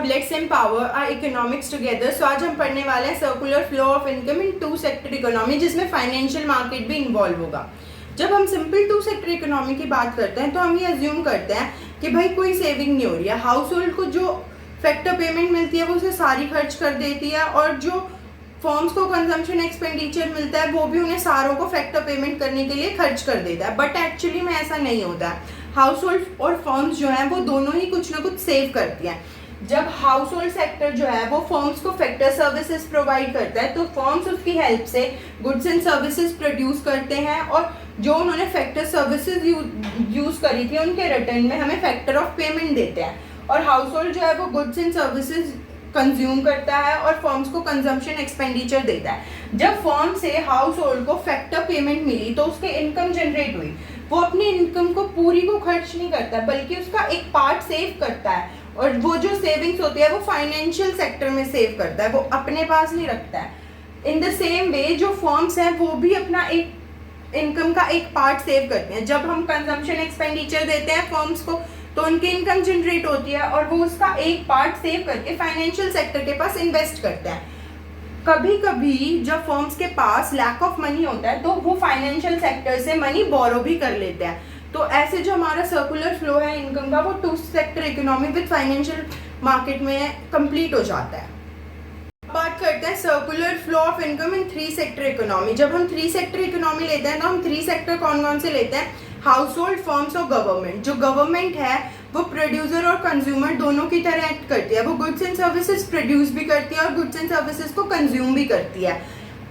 Let's empower our economics together. So आज हम पढ़ने वाले हैं circular flow of income in two sector economy, जिसमें फाइनेंशियल मार्केट भी इन्वॉल्व होगा। जब हम सिंपल टू सेक्टर इकोनॉमी की बात करते हैं तो हम ये अज्यूम करते हैं कि भाई कोई सेविंग नहीं हो रही है, हाउस होल्ड को जो फैक्टर पेमेंट मिलती है वो उसे सारी खर्च कर देती है, और जो फर्म्स को कंजम्पशन एक्सपेंडिचर मिलता है वो भी उन्हें सारों को फैक्टर पेमेंट करने के लिए खर्च कर देता है। बट एक्चुअली में ऐसा नहीं होता है। हाउस होल्ड और फर्म्स जो हैं वो दोनों ही कुछ ना कुछ सेव करती हैं। जब हाउस होल्ड सेक्टर जो है वो फर्म्स को फैक्टर सर्विसेज प्रोवाइड करता है तो फर्म्स उसकी हेल्प से गुड्स एंड सर्विसेज प्रोड्यूस करते हैं, और जो उन्होंने फैक्टर सर्विसेज यूज करी थी उनके रिटर्न में हमें फैक्टर ऑफ पेमेंट देते हैं। और हाउस होल्ड जो है वो गुड्स एंड सर्विसेज कंज्यूम करता है और फर्म्स को कंजम्पशन एक्सपेंडिचर देता है। जब फर्म से हाउस होल्ड को फैक्टर पेमेंट मिली तो उसके इनकम जनरेट हुई। वो अपनी इनकम को पूरी को खर्च नहीं करता बल्कि उसका एक पार्ट सेव करता है, और वो जो सेविंग्स होती है वो फाइनेंशियल सेक्टर में सेव करता है, वो अपने पास नहीं रखता है। इन द सेम वे जो फर्म्स हैं वो भी अपना एक इनकम का एक पार्ट सेव करते हैं। जब हम कंजम्पशन एक्सपेंडिचर देते हैं फर्म्स को तो उनकी इनकम जनरेट होती है और वो उसका एक पार्ट सेव करके फाइनेंशियल सेक्टर के पास इन्वेस्ट करते हैं। कभी कभी जब फर्म्स के पास लैक ऑफ मनी होता है तो वो फाइनेंशियल सेक्टर से मनी बोरो भी कर लेते हैं। तो ऐसे जो हमारा सर्कुलर फ्लो है इनकम का वो two sector economy with financial market में कंप्लीट हो जाता है। बात करते हैं circular flow of income in three sector economy. जब हम थ्री सेक्टर इकोनॉमी लेते हैं तो हम थ्री सेक्टर कौन कौन से लेते हैं? हाउस होल्ड, फर्म्स और गवर्नमेंट। जो गवर्नमेंट है वो प्रोड्यूसर और कंज्यूमर दोनों की तरह एक्ट करती है। वो गुड्स एंड सर्विसेज प्रोड्यूस भी करती है और गुड्स एंड सर्विसेज को कंज्यूम भी करती है।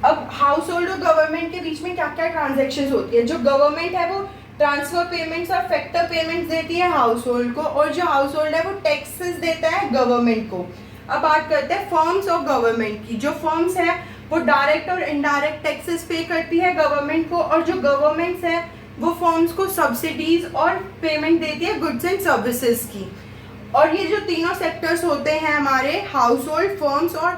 अब हाउस होल्ड और गवर्नमेंट के बीच में क्या क्या ट्रांजेक्शन होती है? जो गवर्नमेंट है वो ट्रांसफर पेमेंट्स और फैक्टर पेमेंट्स देती है हाउस होल्ड को, और जो हाउस होल्ड है वो टैक्सेस देता है गवर्नमेंट को। अब बात करते हैं फर्म्स और गवर्नमेंट की। जो फर्म्स है वो डायरेक्ट और इनडायरेक्ट टैक्सेस पे करती है गवर्नमेंट को, और जो गवर्नमेंट्स है वो फर्म्स को सब्सिडीज और पेमेंट देती है गुड्स एंड सर्विसेज की। और ये जो तीनों सेक्टर्स होते हैं हमारे हाउस होल्ड, फर्म्स और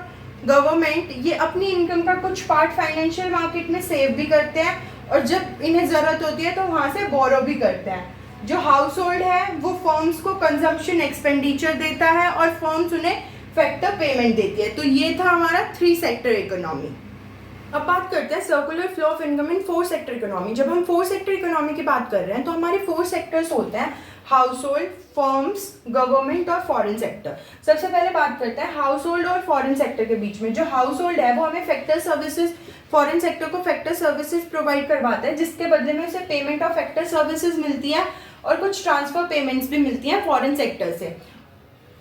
गवर्नमेंट, ये अपनी इनकम का कुछ पार्ट फाइनेंशियल मार्केट में सेव भी करते हैं, और जब इन्हें ज़रूरत होती है तो वहाँ से बोरो भी करते हैं। जो हाउस होल्ड है वो फर्म्स को कंजम्पशन एक्सपेंडिचर देता है और फर्म्स उन्हें फैक्टर पेमेंट देती है। तो ये था हमारा थ्री सेक्टर इकोनॉमी। अब बात करते हैं circular flow of income in four sector economy. जब हम फोर सेक्टर इकोनॉमी की बात कर रहे हैं तो हमारे फोर सेक्टर्स होते हैं हाउस होल्ड, फर्म्स, गवर्नमेंट और फॉरेन सेक्टर। सबसे पहले बात करते हैं हाउस होल्ड और फॉरेन सेक्टर के बीच में। जो हाउस होल्ड है वो हमें फैक्टर सर्विसेज, फॉरेन सेक्टर को फैक्टर सर्विसेज प्रोवाइड करवाता है, जिसके बदले में उसे पेमेंट ऑफ फैक्टर सर्विसेज मिलती है और कुछ ट्रांसफर पेमेंट्स भी मिलती हैं फॉरेन सेक्टर से।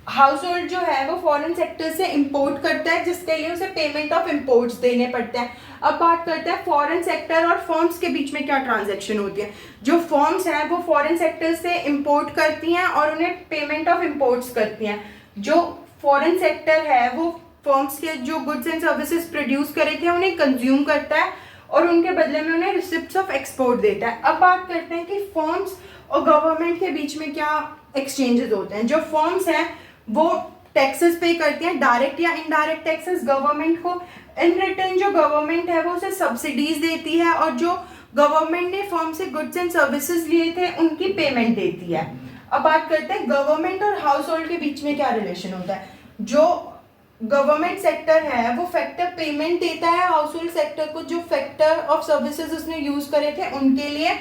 हाउस होल्ड जो है वो फॉरेन सेक्टर से इंपोर्ट करता है, जिसके लिए उसे पेमेंट ऑफ इंपोर्ट्स देने पड़ते हैं। अब बात करते हैं फॉरेन सेक्टर और फर्म्स के बीच में क्या ट्रांजैक्शन होती है। जो फर्म्स हैं वो फॉरेन सेक्टर से इंपोर्ट करती हैं और उन्हें पेमेंट ऑफ इंपोर्ट्स करती हैं। जो फॉरेन सेक्टर है वो फर्म्स के जो गुड्स एंड सर्विसेज प्रोड्यूस करे थे उन्हें कंज्यूम करता है और उनके बदले में उन्हें रिसिप्ट्स ऑफ एक्सपोर्ट देता है। अब बात करते हैं कि फर्म्स और गवर्नमेंट के बीच में क्या एक्सचेंजेस होते हैं। जो फर्म्स हैं वो टैक्सेस पे करती हैं, डायरेक्ट या इनडायरेक्ट टैक्सेस गवर्नमेंट को। इन रिटर्न जो गवर्नमेंट है वो उसे सब्सिडीज देती है, और जो गवर्नमेंट ने फर्म से गुड्स एंड सर्विसेज लिए थे उनकी पेमेंट देती है। अब बात करते हैं गवर्नमेंट और हाउस होल्ड के बीच में क्या रिलेशन होता है। जो गवर्नमेंट सेक्टर है वो फैक्टर पेमेंट देता है हाउस होल्ड सेक्टर को, जो फैक्टर ऑफ सर्विसेज उसने यूज करे थे उनके लिए,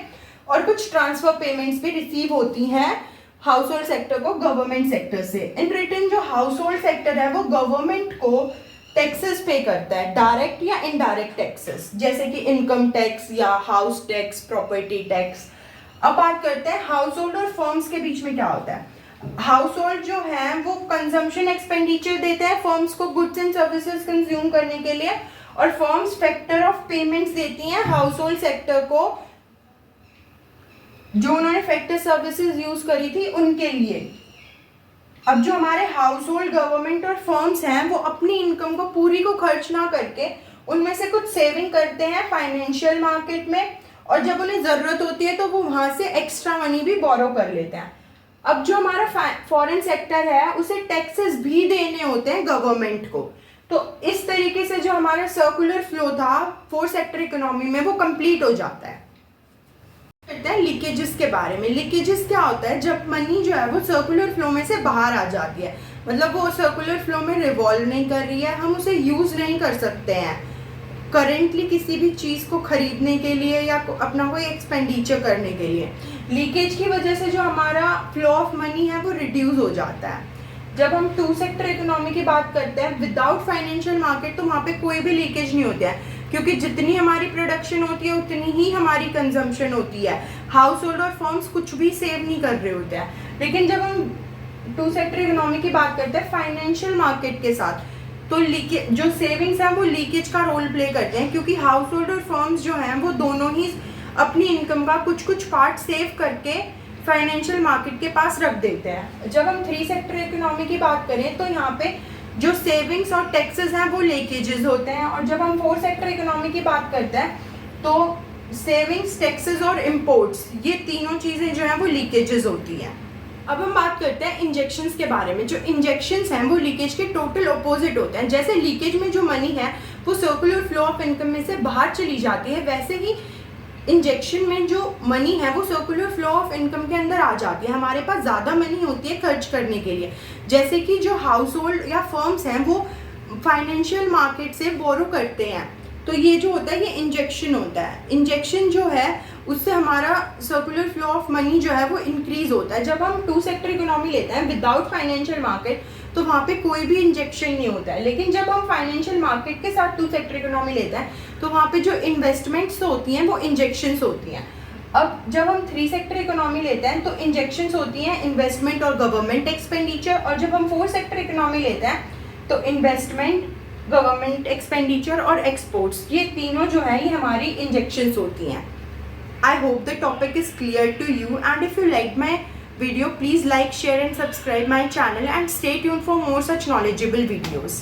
और कुछ ट्रांसफर पेमेंट्स भी रिसीव होती हैं हाउस होल्ड सेक्टर को गवर्नमेंट सेक्टर से। इन रिटर्न जो हाउस होल्ड सेक्टर है वो गवर्नमेंट को टैक्सेस पे करता है, डायरेक्ट या इनडायरेक्ट टैक्सेस, जैसे कि इनकम टैक्स या हाउस टैक्स, प्रॉपर्टी टैक्स। अब बात करते हैं हाउस होल्ड और फर्म्स के बीच में क्या होता है। हाउस होल्ड जो है वो कंजम्पशन एक्सपेंडिचर देते हैं फर्म्स को गुड्स एंड सर्विसेज कंज्यूम करने के लिए, और फर्म्स फैक्टर ऑफ पेमेंट्स देती हैं हाउस होल्ड सेक्टर को जो उन्होंने फैक्टर सर्विसेज यूज करी थी उनके लिए। अब जो हमारे हाउस होल्ड, गवर्नमेंट और फर्म्स हैं वो अपनी इनकम को पूरी को खर्च ना करके उनमें से कुछ सेविंग करते हैं फाइनेंशियल मार्केट में, और जब उन्हें ज़रूरत होती है तो वो वहाँ से एक्स्ट्रा मनी भी बोरो कर लेते हैं। अब जो हमारा फॉरेन सेक्टर है उसे टैक्सेस भी देने होते हैं गवर्नमेंट को। तो इस तरीके से जो हमारा सर्कुलर फ्लो था फोर सेक्टर इकोनॉमी में वो कंप्लीट हो जाता है। करते हैं लीकेजेस के बारे में। लीकेजेस क्या होता है? जब मनी जो है वो सर्कुलर फ्लो में से बाहर आ जाती है। मतलब वो सर्कुलर फ्लो में रिवॉल्व नहीं कर रही है, हम उसे यूज़ नहीं कर सकते हैं करेंटली किसी भी चीज़ को खरीदने के लिए या अपना कोई एक्सपेंडिचर करने के लिए। लीकेज की वजह से जो हमारा फ्लो ऑफ मनी है वो रिड्यूस हो जाता है। जब हम टू सेक्टर इकोनॉमी की बात करते हैं विदाउट फाइनेंशियल मार्केट, तो वहाँ पे कोई भी लीकेज नहीं होता है, क्योंकि जितनी हमारी प्रोडक्शन होती है उतनी ही हमारी कंजम्पशन होती है। हाउस होल्ड और फर्म्स कुछ भी सेव नहीं कर रहे होते हैं। लेकिन जब हम टू सेक्टर इकोनॉमी की बात करते हैं फाइनेंशियल मार्केट के साथ, तो लीकेज जो सेविंग्स हैं वो लीकेज का रोल प्ले करते हैं, क्योंकि हाउस होल्ड और फर्म्स जो हैं वो दोनों ही अपनी इनकम का कुछ कुछ पार्ट सेव करके फाइनेंशियल मार्केट के पास रख देते हैं। जब हम थ्री सेक्टर इकोनॉमी की बात करें तो यहाँ पे जो सेविंग्स और टैक्सेस हैं वो लीकेजेस होते हैं, और जब हम फोर सेक्टर इकोनॉमी की बात करते हैं तो सेविंग्स, टैक्सेस और इम्पोर्ट्स, ये तीनों चीज़ें जो हैं वो लीकेजेस होती हैं। अब हम बात करते हैं इंजेक्शंस के बारे में। जो इंजेक्शंस हैं वो लीकेज के टोटल ऑपोजिट होते हैं। जैसे लीकेज में जो मनी है वो सर्कुलर फ्लो ऑफ इनकम में से बाहर चली जाती है, वैसे ही इंजेक्शन में जो मनी है वो सर्कुलर फ्लो ऑफ इनकम के अंदर आ जाती है। हमारे पास ज़्यादा मनी होती है खर्च करने के लिए। जैसे कि जो हाउस होल्ड या फर्म्स हैं वो फाइनेंशियल मार्केट से बोरो करते हैं, तो ये जो होता है ये इंजेक्शन होता है। इंजेक्शन जो है उससे हमारा सर्कुलर फ्लो ऑफ मनी जो है वो इंक्रीज होता है। जब हम टू सेक्टर इकोनॉमी लेते हैं विदाउट फाइनेंशियल मार्केट, तो वहाँ पे कोई भी इंजेक्शन नहीं होता है। लेकिन जब हम फाइनेंशियल मार्केट के साथ टू सेक्टर इकोनॉमी लेते हैं तो वहाँ पे जो इन्वेस्टमेंट्स होती हैं वो इंजेक्शंस होती हैं। अब जब हम थ्री सेक्टर इकोनॉमी लेते हैं तो इंजेक्शंस होती हैं इन्वेस्टमेंट और गवर्नमेंट एक्सपेंडिचर, और जब हम फोर सेक्टर इकोनॉमी लेते हैं तो इन्वेस्टमेंट, गवर्नमेंट एक्सपेंडिचर और एक्सपोर्ट्स, ये तीनों जो है ये हमारी इंजेक्शंस होती हैं। I hope the topic is clear to you, and if you like my video, please like, share and subscribe my channel and stay tuned for more such knowledgeable videos.